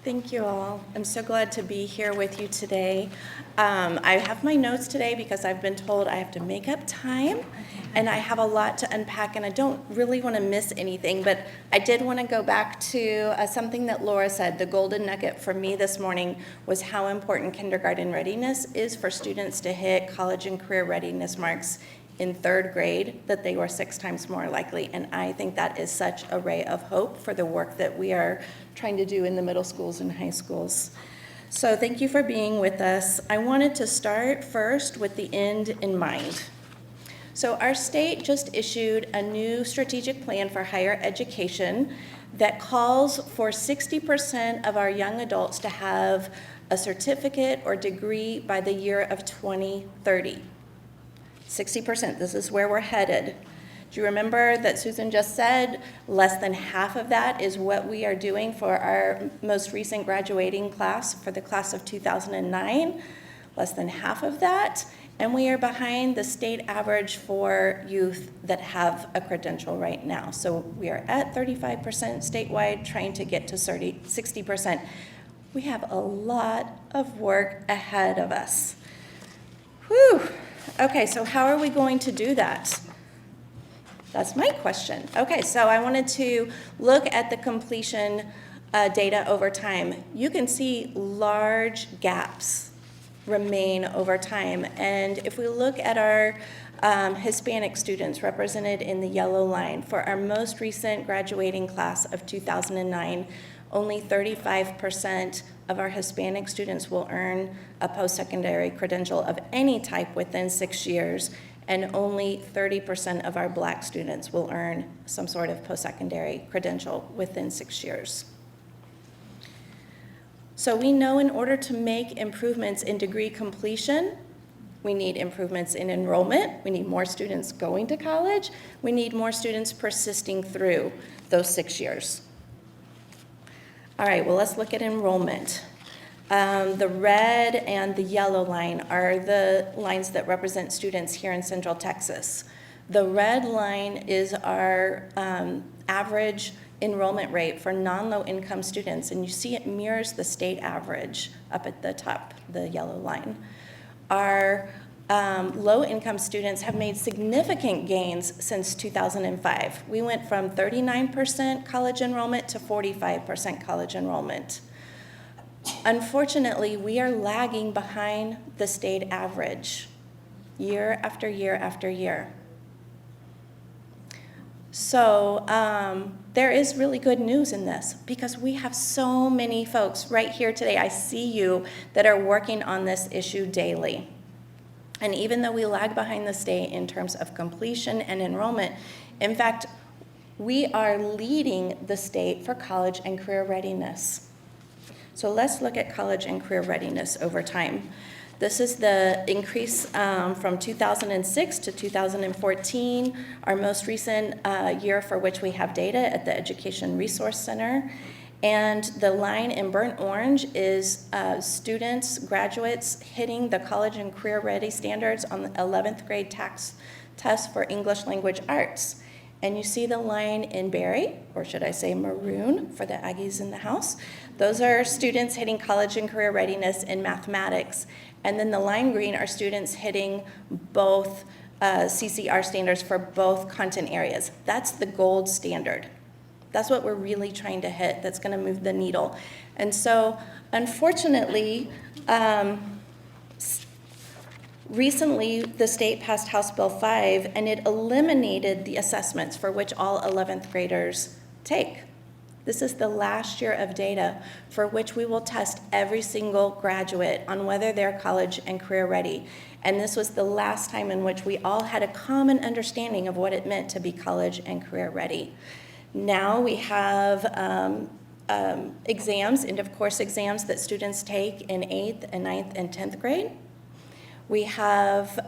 Thank you all. I'm so glad to be here with you today. I have my notes today because I've been told I have to make up time, and I have a lot to unpack, and I don't really want to miss anything, but I did want to go back to something that Laura said. The golden nugget for me this morning was how important kindergarten readiness is for students to hit college and career readiness marks in third grade, that they were 6 times more likely. And I think that is such a ray of hope for the work that we are trying to do in the middle schools and high schools. So thank you for being with us. I wanted to start first with the end in mind. So our state just issued a new strategic plan for higher education that calls for 60% of our young adults to have a certificate or degree by the year of 2030. 60%, this is where we're headed. Do you remember that Susan just said less than half of that is what we are doing for our most recent graduating class, for the class of 2009? Less than half of that, and we are behind the state average for youth that have a credential right now. So we are at 35% statewide, trying to get to 60%. We have a lot of work ahead of us. Whew. Okay, so how are we going to do that? That's my question. Okay, so I wanted to look at the completion data over time. You can see large gaps remain over time. And if we look at our Hispanic students represented in the yellow line, for our most recent graduating class of 2009, only 35% of our Hispanic students will earn a post-secondary credential of any type within 6 years, and only 30% of our Black students will earn some sort of post-secondary credential within 6 years. So we know in order to make improvements in degree completion, we need improvements in enrollment, we need more students going to college, we need more students persisting through those 6 years. All right, well, let's look at enrollment. The red and the yellow line are the lines that represent students here in Central Texas. The red line is our average enrollment rate for non-low income students, and you see it mirrors the state average up at the top, the yellow line. Our low-income students have made significant gains since 2005. We went from 39% college enrollment to 45% college enrollment. Unfortunately, we are lagging behind the state average year after year after year. So there is really good news in this, because we have so many folks right here today, I see you, that are working on this issue daily. And even though we lag behind the state in terms of completion and enrollment, in fact, we are leading the state for college and career readiness. So let's look at college and career readiness over time. This is the increase from 2006 to 2014, our most recent year for which we have data at the Education Resource Center. And the line in burnt orange is students, graduates hitting the college and career ready standards on the 11th grade test for English language arts. And you see the line in berry, or should I say maroon for the Aggies in the house. Those are students hitting college and career readiness in mathematics. And then the lime green are students hitting both CCR standards for both content areas. That's the gold standard. That's what we're really trying to hit. That's going to move the needle. And so, unfortunately, recently the state passed House Bill 5, and it eliminated the assessments for which all 11th graders take. This is the last year of data for which we will test every single graduate on whether they're college and career ready. And this was the last time in which we all had a common understanding of what it meant to be college and career ready. Now we have exams, end of course exams that students take in 8th and 9th and 10th grade. We have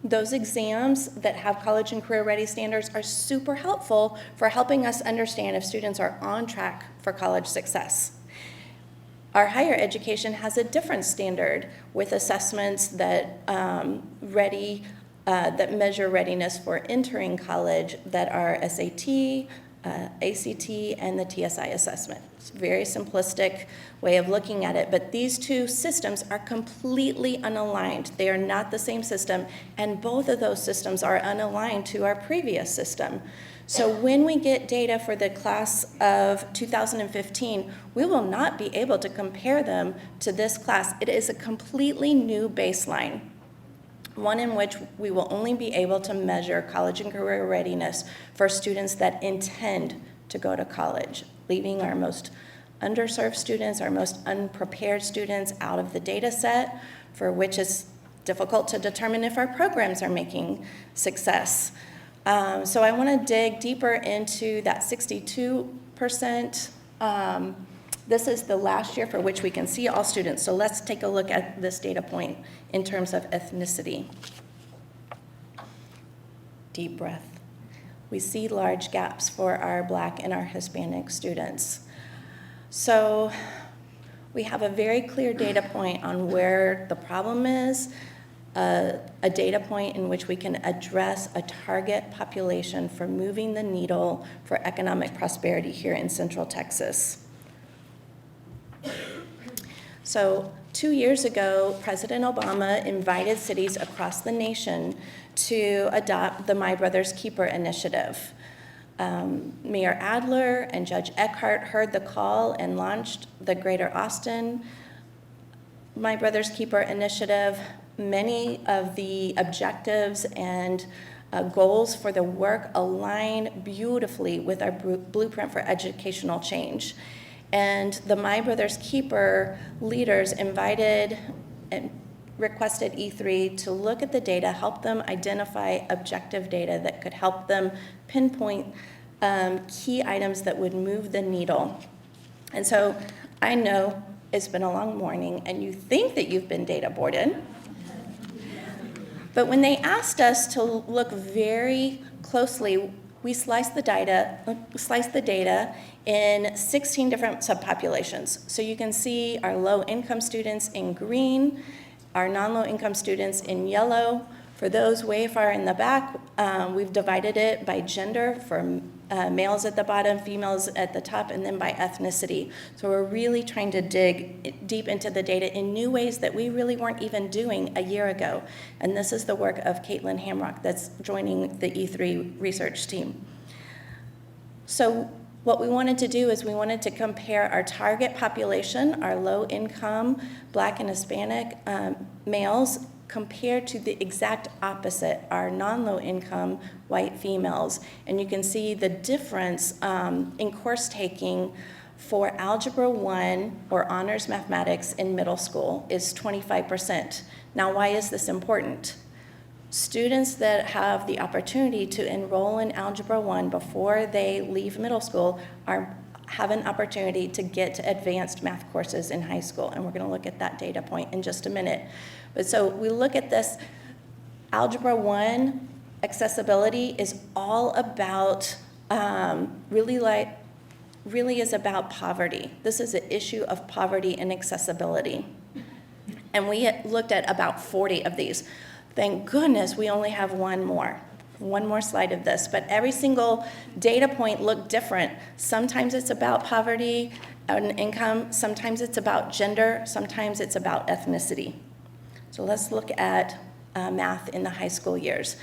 those exams that have college and career ready standards are super helpful for helping us understand if students are on track for college success. Our higher education has a different standard with assessments that that measure readiness for entering college, that are SAT, ACT and the TSI assessment. It's a very simplistic way of looking at it, but these two systems are completely unaligned. They are not the same system, and both of those systems are unaligned to our previous system. So when we get data for the class of 2015, we will not be able to compare them to this class. It is a completely new baseline, one in which we will only be able to measure college and career readiness for students that intend to go to college, leaving our most underserved students, our most unprepared students out of the data set, for which it's difficult to determine if our programs are making success. So I want to dig deeper into that 62%. This is the last year for which we can see all students. So let's take a look at this data point in terms of ethnicity. Deep breath. We see large gaps for our Black and our Hispanic students. So we have a very clear data point on where the problem is, a data point in which we can address a target population for moving the needle for economic prosperity here in Central Texas. So 2 years ago, President Obama invited cities across the nation to adopt the My Brother's Keeper initiative. Mayor Adler and Judge Eckhart heard the call and launched the Greater Austin My Brother's Keeper initiative. Many of the objectives and goals for the work align beautifully with our blueprint for educational change. And the My Brother's Keeper leaders invited and requested E3 to look at the data, help them identify objective data that could help them pinpoint key items that would move the needle. And so I know it's been a long morning and you think that you've been data boarded, but when they asked us to look very closely, we sliced the data in 16 different subpopulations. So you can see our low-income students in green, our non-low-income students in yellow. For those way far in the back, we've divided it by gender for males at the bottom, females at the top, and then by ethnicity. So we're really trying to dig deep into the data in new ways that we really weren't even doing a year ago. And this is the work of Caitlin Hamrock that's joining the E3 research team. So what we wanted to do is we wanted to compare our target population, our low-income Black and Hispanic males, compared to the exact opposite, our non-low-income white females. And you can see the difference in course taking for Algebra 1 or honors mathematics in middle school is 25%. Now, why is this important? Students that have the opportunity to enroll in Algebra 1 before they leave middle school have an opportunity to get to advanced math courses in high school, and we're going to look at that data point in just a minute. But so we look at this, Algebra 1 accessibility is all about, really is about poverty. This is an issue of poverty and accessibility. And we looked at about 40 of these. Thank goodness we only have one more slide of this, but every single data point looked different. Sometimes it's about poverty and income, sometimes it's about gender, sometimes it's about ethnicity. So let's look at math in the high school years.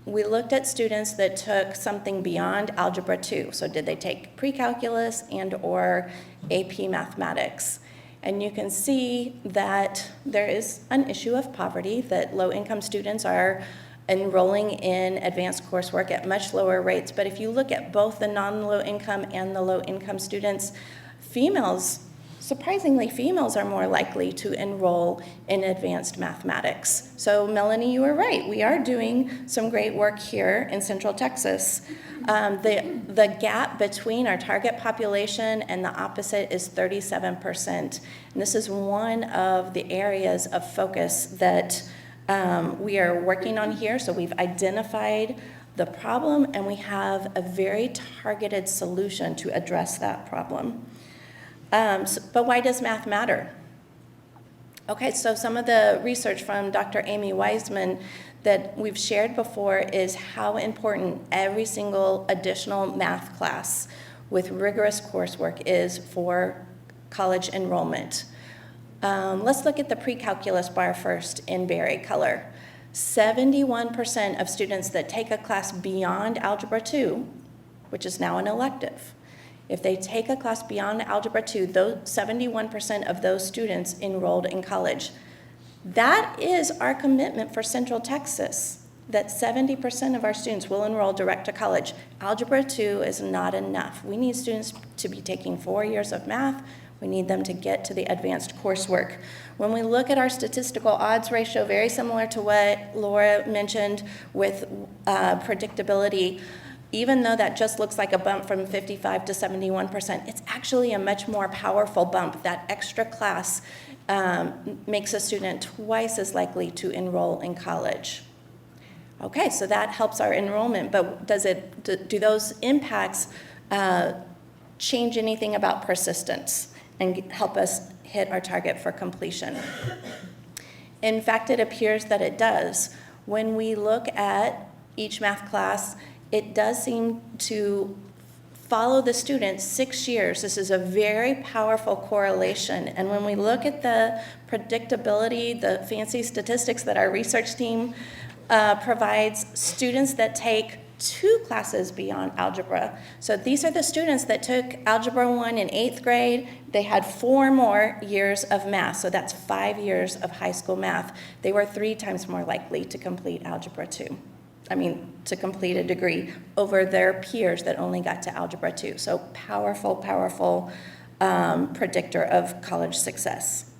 We looked at students that took something beyond Algebra 2. So did they take pre-calculus and or AP mathematics? And you can see that there is an issue of poverty, that low-income students are enrolling in advanced coursework at much lower rates. But if you look at both the non-low-income and the low-income students, surprisingly, females are more likely to enroll in advanced mathematics. So Melanie, you were right. We are doing some great work here in Central Texas. The gap between our target population and the opposite is 37%. And this is one of the areas of focus that we are working on here. So we've identified the problem and we have a very targeted solution to address that problem. But why does math matter? Okay, so some of the research from Dr. Amy Wiseman, that we've shared before is how important every single additional math class with rigorous coursework is for college enrollment. Let's look at the pre-calculus bar first in berry color. 71% of students that take a class beyond Algebra 2, which is now an elective, if they take a class beyond Algebra 2, those 71% of those students enrolled in college. That is our commitment for Central Texas, that 70% of our students will enroll direct to college. Algebra 2 is not enough. We need students to be taking 4 years of math. We need them to get to the advanced coursework. When we look at our statistical odds ratio, very similar to what Laura mentioned with predictability, even though that just looks like a bump from 55 to 71%, it's actually a much more powerful bump. That extra class makes a student twice as likely to enroll in college. Okay, so that helps our enrollment, but do those impacts change anything about persistence and help us hit our target for completion? In fact, it appears that it does. When we look at each math class, it does seem to follow the student 6 years. This is a very powerful correlation. And when we look at the predictability, the fancy statistics that our research team provides, students that take 2 classes beyond algebra. So these are the students that took Algebra 1 in 8th grade. They had 4 more years of math, so that's 5 years of high school math. They were 3 times more likely to complete Algebra 2. To complete a degree over their peers that only got to Algebra 2. So powerful, powerful predictor of college success.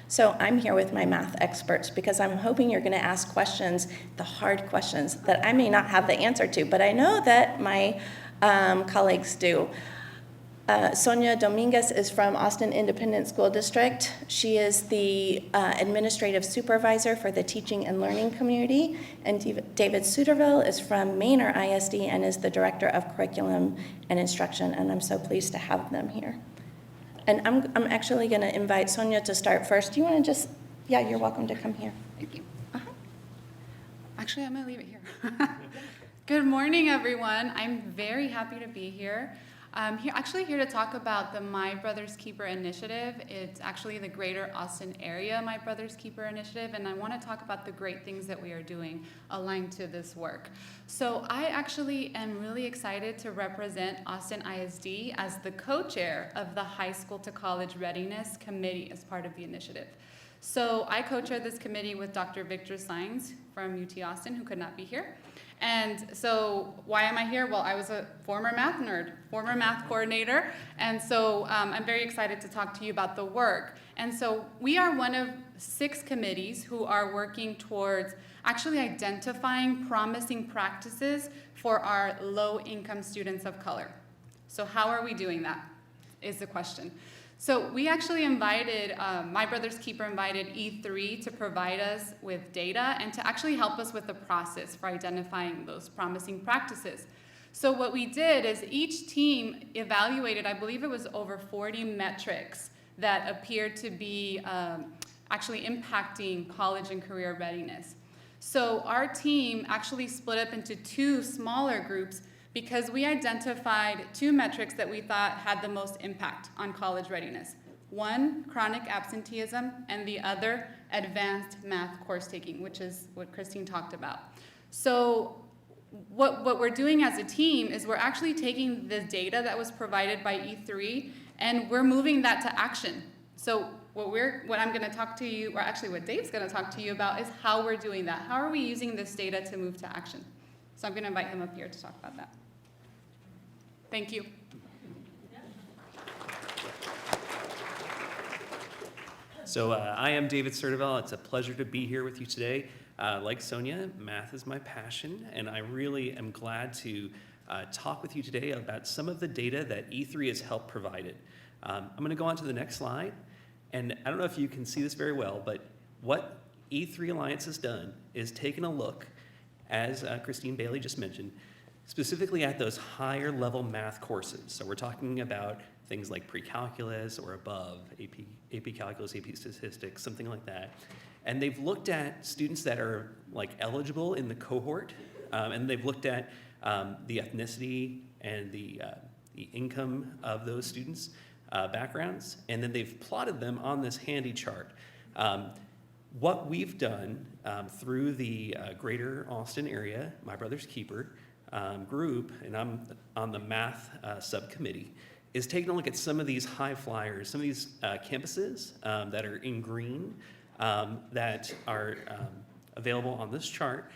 So I'm here with my math experts because I'm hoping you're going to ask questions, the hard questions that I may not have the answer to, but I know that my colleagues do. Sonia Dominguez is from Austin Independent School District. She is the administrative supervisor for the teaching and learning community. And David Surdovel is from Manor ISD and is the director of curriculum and instruction. And I'm so pleased to have them here. And I'm actually going to invite Sonia to start first. Do you want to just, yeah, you're welcome to come here. Thank you. Actually, I'm going to leave it here. Good morning, everyone. I'm very happy to be here. I'm actually here to talk about the My Brother's Keeper initiative. It's actually the greater Austin area My Brother's Keeper initiative, and I want to talk about the great things that we are doing aligned to this work. So I actually am really excited to represent Austin ISD as the co-chair of the High School to College Readiness Committee as part of the initiative. So I co-chair this committee with Dr. Victor Sines from UT Austin, who could not be here. And so why am I here? Well, I was a former math nerd, former math coordinator, and so I'm very excited to talk to you about the work. And so we are one of 6 committees who are working towards actually identifying promising practices for our low-income students of color. So how are we doing that is the question. So we actually invited, My Brother's Keeper invited E3 to provide us with data and to actually help us with the process for identifying those promising practices. So what we did is each team evaluated, I believe it was over 40 metrics that appeared to be actually impacting college and career readiness. So our team actually split up into 2 smaller groups because we identified 2 metrics that we thought had the most impact on college readiness. One, chronic absenteeism, and the other, advanced math course taking, which is what Christine talked about. So what we're doing as a team is we're actually taking the data that was provided by E3 and we're moving that to action. So what I'm gonna talk to you, or actually what Dave's gonna talk to you about is how we're doing that. How are we using this data to move to action? So I'm gonna invite him up here to talk about that. Thank you. So I am David Surdovel. It's a pleasure to be here with you today. Like Sonia, math is my passion, and I really am glad to talk with you today about some of the data that E3 has helped provided. I'm going to go on to the next slide, and I don't know if you can see this very well, but what E3 Alliance has done is taken a look, as Christine Bailie just mentioned, specifically at those higher level math courses. So we're talking about things like pre-calculus or above, AP Calculus, AP Statistics, something like that. And they've looked at students that are like eligible in the cohort, and they've looked at the ethnicity and the income of those students' backgrounds, and then they've plotted them on this handy chart. What we've done through the Greater Austin Area, My Brother's Keeper group, and I'm on the math subcommittee, is taking a look at some of these high flyers, some of these campuses that are in green that are available on this chart.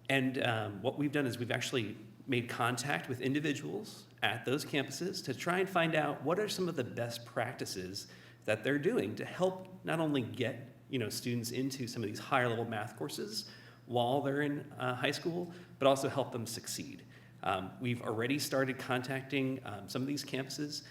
And what we've done is we've actually made contact with individuals at those campuses to try and find out what are some of the best practices that they're doing to help not only get students into some of these higher level math courses while they're in high school, but also help them succeed. We've already started contacting some of these campuses,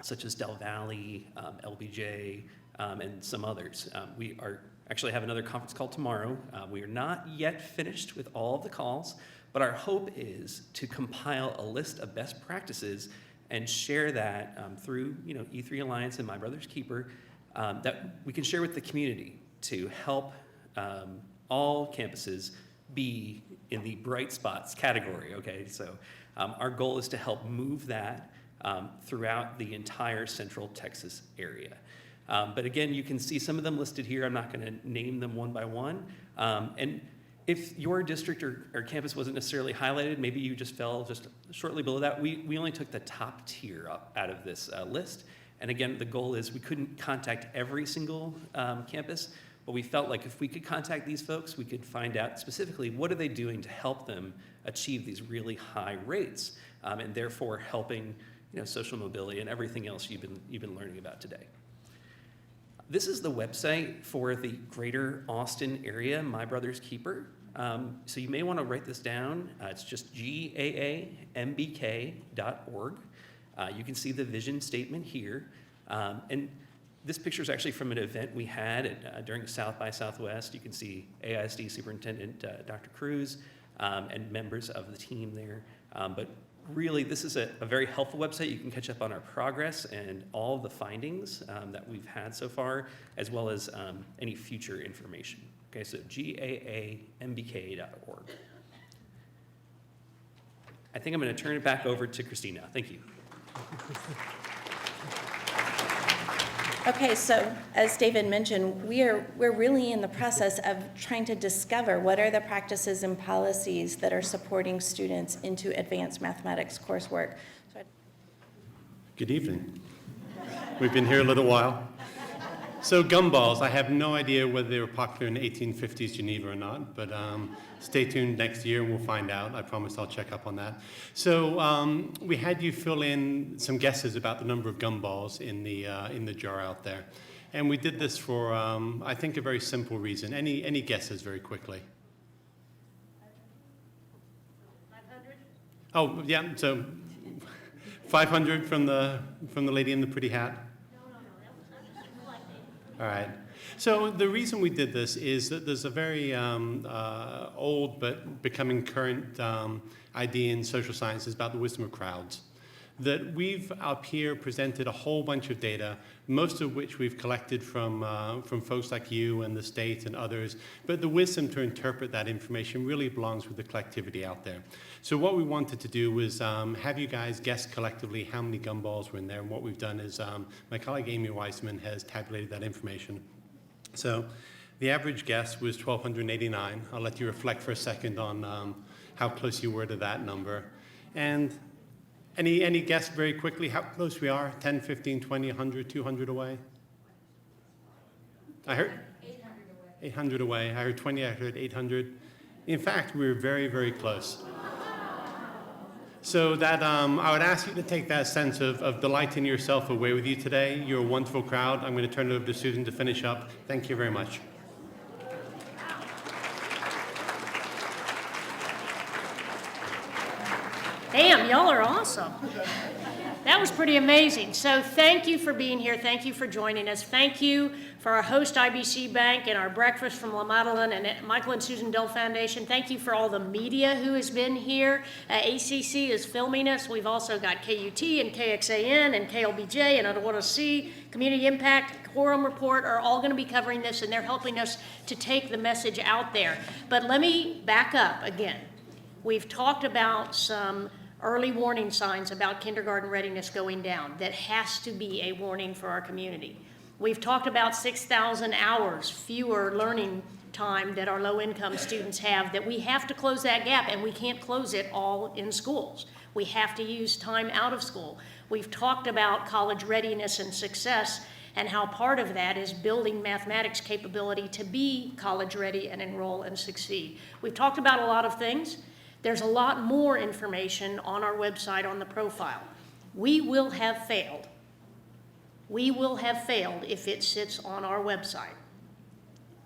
such as Del Valle, LBJ, and some others. We are actually have another conference call tomorrow. We are not yet finished with all of the calls, but our hope is to compile a list of best practices and share that through E3 Alliance and My Brother's Keeper that we can share with the community to help all campuses be in the bright spots category, okay? So our goal is to help move that throughout the entire Central Texas area. But again, you can see some of them listed here. I'm not going to name them one by one. And if your district or campus wasn't necessarily highlighted, maybe you just fell just shortly below that, we only took the top tier up out of this list. And again, the goal is we couldn't contact every single campus, but we felt like if we could contact these folks, we could find out specifically what are they doing to help them achieve these really high rates, and therefore helping social mobility and everything else you've been learning about today. This is the website for the Greater Austin Area My Brother's Keeper. So you may want to write this down. It's just gaambk.org. You can see the vision statement here. And this picture is actually from an event we had during South by Southwest. You can see AISD Superintendent Dr. Cruz and members of the team there. But really, this is a very helpful website. You can catch up on our progress and all of the findings that we've had so far, as well as any future information. Okay, so gaambk.org. I think I'm going to turn it back over to Christina. Thank you. Okay, so as David mentioned, we're really in the process of trying to discover what are the practices and policies that are supporting students into advanced mathematics coursework. Good evening. We've been here a little while. So gumballs, I have no idea whether they were popular in the 1850s Geneva or not, but stay tuned next year and we'll find out. I promise I'll check up on that. So we had you fill in some guesses about the number of gumballs in the jar out there. And we did this for, I think, a very simple reason. Any guesses very quickly? 500? Oh, yeah, so 500 from the lady in the pretty hat. All right. So the reason we did this is that there's a very old but becoming current idea in social sciences about the wisdom of crowds. That we've up here presented a whole bunch of data, most of which we've collected from folks like you and the state and others, but the wisdom to interpret that information really belongs with the collectivity out there. So what we wanted to do was have you guys guess collectively how many gumballs were in there, and what we've done is my colleague Amy Weissman has tabulated that information. So the average guess was 1,289. I'll let you reflect for a second on how close you were to that number. And any guess very quickly how close we are? 10, 15, 20, 100, 200 away? I heard 800 away. 800 away. I heard 20, I heard 800. In fact, we were very, very close. So that I would ask you to take that sense of delight in yourself away with you today. You're a wonderful crowd. I'm going to turn it over to Susan to finish up. Thank you very much. Damn, y'all are awesome. That was pretty amazing. So thank you for being here. Thank you for joining us. Thank you for our host, IBC Bank, and our breakfast from La Madeleine and Michael and Susan Dell Foundation. Thank you for all the media who has been here. ACC is filming us. We've also got KUT and KXAN and KLBJ and I want to see Community Impact, Quorum Report are all going to be covering this, and they're helping us to take the message out there. But let me back up again. We've talked about some early warning signs about kindergarten readiness going down. That has to be a warning for our community. We've talked about 6,000 hours fewer learning time that our low-income students have, that we have to close that gap, and we can't close it all in schools. We have to use time out of school. We've talked about college readiness and success, and how part of that is building mathematics capability to be college ready and enroll and succeed. We've talked about a lot of things. There's a lot more information on our website on the profile. We will have failed. We will have failed if it sits on our website.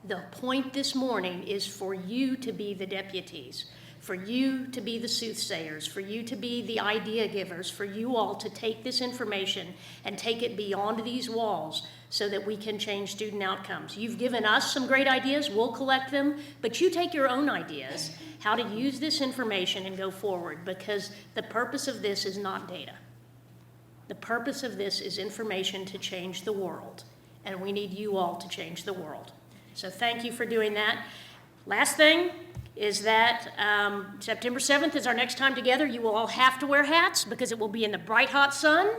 The point this morning is for you to be the deputies, for you to be the soothsayers, for you to be the idea givers, for you all to take this information and take it beyond these walls so that we can change student outcomes. You've given us some great ideas, we'll collect them, but you take your own ideas, how to use this information and go forward, because the purpose of this is not data. The purpose of this is information to change the world, and we need you all to change the world. So thank you for doing that. Last thing is that September 7th is our next time together. You will all have to wear hats because it will be in the bright hot sun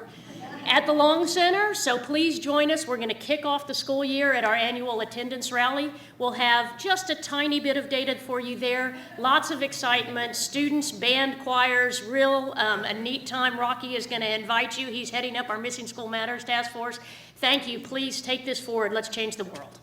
at the Long Center. So please join us. We're going to kick off the school year at our annual attendance rally. We'll have just a tiny bit of data for you there. Lots of excitement. Students, band, choirs, a neat time. Rocky is going to invite you. He's heading up our Missing School Matters Task Force. Thank you. Please take this forward. Let's change the world.